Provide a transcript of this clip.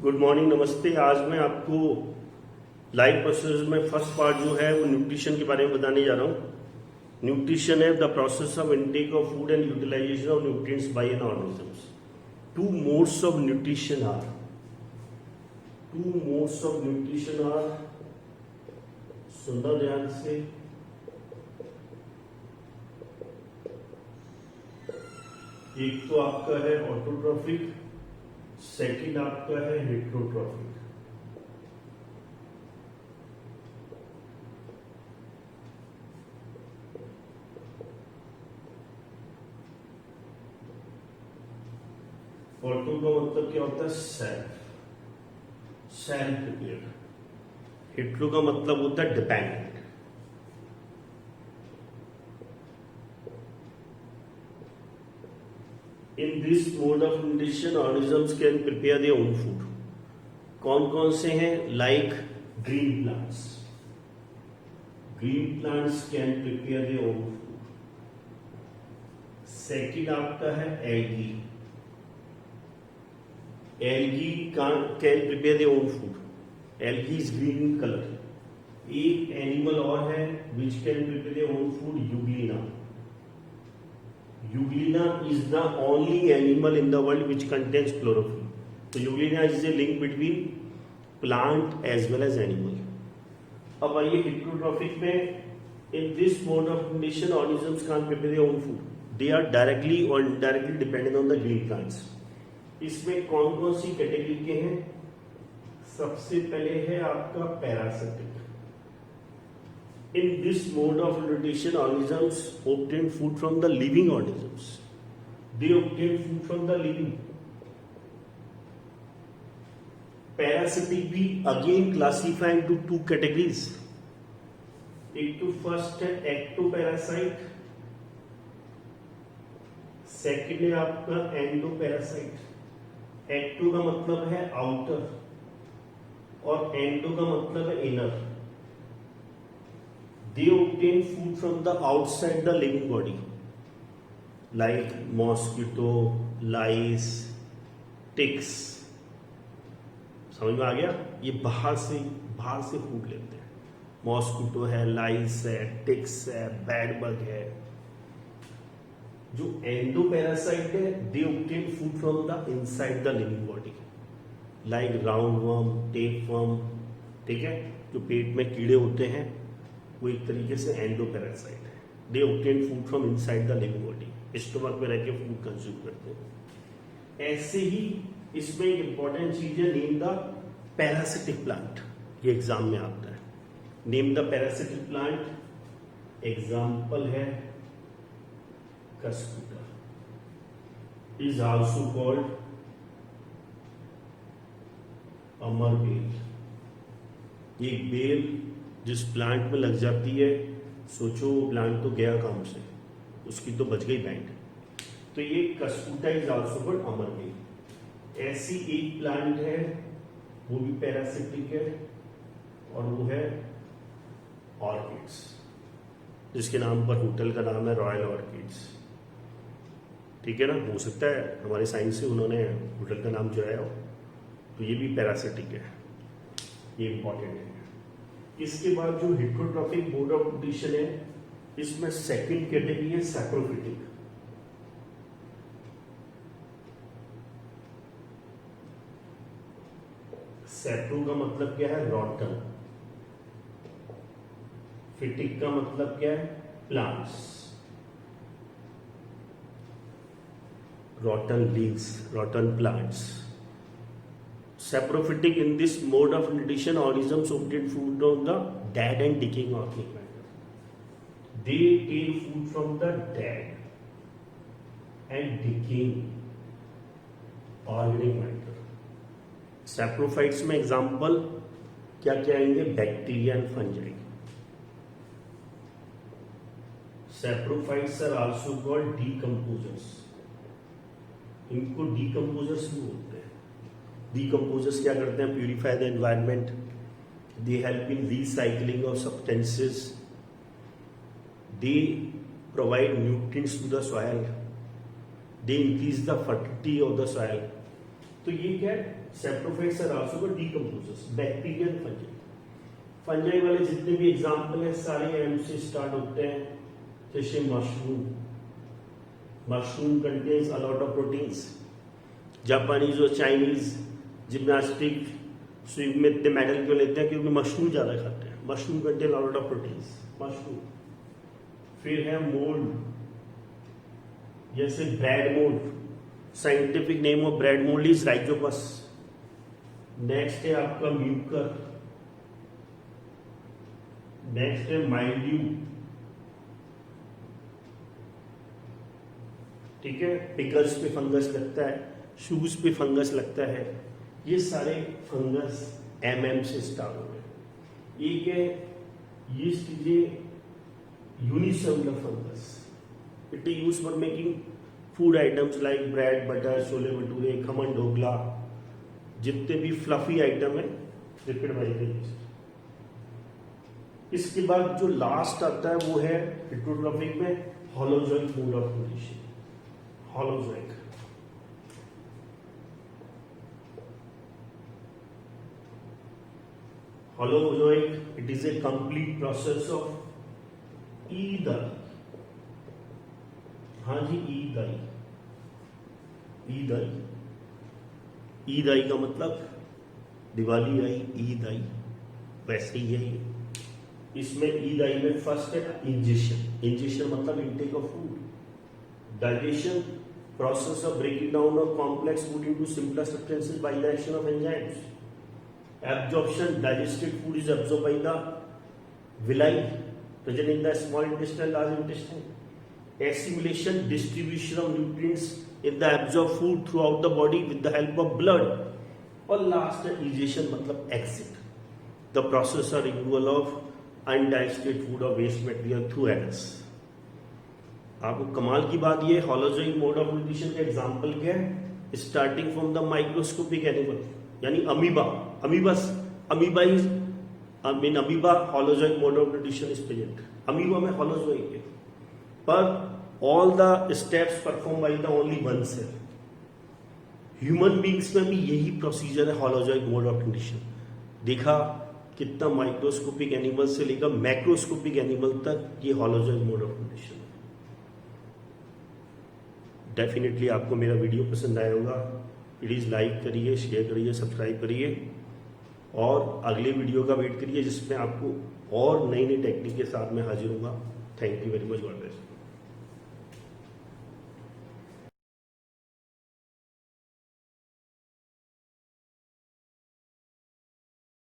Good morning, नमस्ते। आज मैं आपको लाइफ प्रोसेस में फर्स्ट पार्ट जो है वो न्यूट्रिशन के बारे में बताने जा रहा हूँ। न्यूट्रिशन है the process of intake of food and utilization of nutrients by an organisms. Two modes of nutrition are सुंदर ध्यान से। एक तो आपका है ऑटोट्रॉफिक, सेकंड आपका है हेट्रोट्रॉफिक। ऑटो का मतलब क्या होता है? Self prepared. हेट्रो का मतलब होता है dependent. In this mode of nutrition organisms can prepare their own food. कौन कौन से हैं? Like green plants can prepare their own food. Second आपका है algae can prepare their own food. Algae is green in colour. एक animal और है which can prepare their own food, Euglena. Euglena is the only animal in the world which contains chlorophyll. So Euglena is a link between plant as well as animal. अब आइए heterotrophic में, in this mode of condition organisms can't prepare their own food. They are directly or indirectly dependent on the green plants. इसमें कौन कौन सी category के हैं? सबसे पहले है आपका parasitic. In this mode of nutrition, organisms obtain food from the living organisms. They obtain food from the living. Parasitic भी again classify into two categories. एक तो फर्स्ट है एक्टोपैरासाइट, सेकंड है आपका एंडोपैरासाइट। एक्टो का मतलब है आउटर और एंडो का मतलब है inner. They obtain food from the outside the living body, like mosquito, lice, ticks. समझ में आ गया? ये बाहर से फूड लेते हैं। मॉस्किटो है, लाइस है, टिक्स है, बैड बग है। जो एंडोपैरासाइट है, they obtain food from the inside the living body, like round worm, tape worm. ठीक है, जो पेट में कीड़े होते हैं वो एक तरीके से एंडोपैरासाइट है। They obtain food from inside the living body, stomach में रह के फूड कंज्यूम करते हैं। ऐसे ही इसमें एक इंपॉर्टेंट चीज है, नेम द पैरासिटिक प्लांट। ये एग्जाम में आता है। Name the parasitic plant. Example है कस्कुटा, इज आल्सो कॉल्ड अमरबेल। ये बेल जिस प्लांट में लग जाती है, सोचो वो प्लांट तो गया काम से, उसकी तो बच गई बैंड। तो ये कस्कुटा इज आल्सो कॉल्ड अमरबेल। ऐसी एक प्लांट है, वो भी पैरासिटिक है, और वो है ऑर्किड्स, जिसके नाम पर होटल का नाम है रॉयल ऑर्किड्स। ठीक है ना? हो सकता है हमारे साइंस से उन्होंने होटल का नाम चुराया हो। तो ये भी पैरासिटिक है, ये इंपॉर्टेंट है। इसके बाद जो हेट्रोट्रॉफिक मोड ऑफ न्यूट्रिशन है, इसमें सेकंड कैटेगरी है सैप्रोफिटिक। सैप्रो का मतलब क्या है? रॉटन। फिटिक का मतलब क्या है? Plants. रॉटन leaves, रॉटन plants. Saprophytic, in this mode of nutrition, organisms obtain food from the dead and decaying organic matter. They take food from the dead and decaying organic matter. Saprophytes में example क्या क्या आएंगे? Bacteria and fungi. Saprophytes are also called decomposers. इनको decomposers भी बोलते हैं। Decomposers क्या करते हैं? Purify the environment. They help in recycling of substances. They provide nutrients to the soil. They increase the fertility of the soil. तो ये क्या है, saprophytes are also the decomposers, bacteria and fungi. Fungi वाले जितने भी example है सारे M से स्टार्ट होते हैं, जैसे mushroom. Mushroom contains a lot of proteins. Japanese और चाइनीज जिम्नास्टिक स्विम में इतने मेडल क्यों लेते हैं, क्योंकि मशरूम ज्यादा खाते हैं। Mushroom contain a lot of proteins, mushroom. फिर है मोल्ड, जैसे bread mould, scientific name of bread mould is Rhizopus. Next है आपका म्यूकर, नेक्स्ट है माइल्ड्यू, ठीक है। पिकल्स पे फंगस लगता है, शूज पे फंगस लगता है, ये सारे फंगस एमएम से स्टार्ट हो गए। एक है yeast is a unicellular fungus, it is used for making food items like bread, butter, chole bhature, khaman, dhokla, जितने भी फ्लफी आइटम है लिपिड वाइज। इसके बाद जो लास्ट आता है वो है हेटेरोट्रॉफिक में holozoic mode of nutrition. Holozoic, Holozoic, it is a complete process of ईदाई। हाँ जी, ईदाई। ईदाई, ईदाई का मतलब दिवाली आई, ईद आई, वैसे ही है ये। इसमें ईदाई में फर्स्ट है इंजेशन। इंजेशन मतलब intake of food. Digestion, process of breaking down of complex food into simpler substances by the action of enzymes. Absorption, digested food is absorbed by the villi present in the small intestine, large intestine. Assimilation, distribution of nutrients in the absorbed food throughout the body with the help of blood. और last है egestion मतलब exit, the process of removal of undigested food or waste material through anus. आपको कमाल की बात ये, holozoic mode of nutrition का example क्या है, starting from the microscopic animal, यानी amoeba. Amoeba is amoeba holozoic mode of nutrition is present. Amoeba में होलोजोइक है, पर all the steps perform by the only one cell. Human beings में भी यही प्रोसीजर है, होलोजोइक मोड ऑफ न्यूट्रिशन। देखा कितना माइक्रोस्कोपिक एनिमल से लेकर मैक्रोस्कोपिक एनिमल तक ये holozoic mode of nutrition. Definitely आपको मेरा वीडियो पसंद आया होगा। प्लीज़ लाइक करिए, शेयर करिए, सब्सक्राइब करिए और अगले वीडियो का वेट करिए जिसमें आपको और नई नई टेक्निक के साथ मैं हाजिर होगा। Thank you very much, God bless.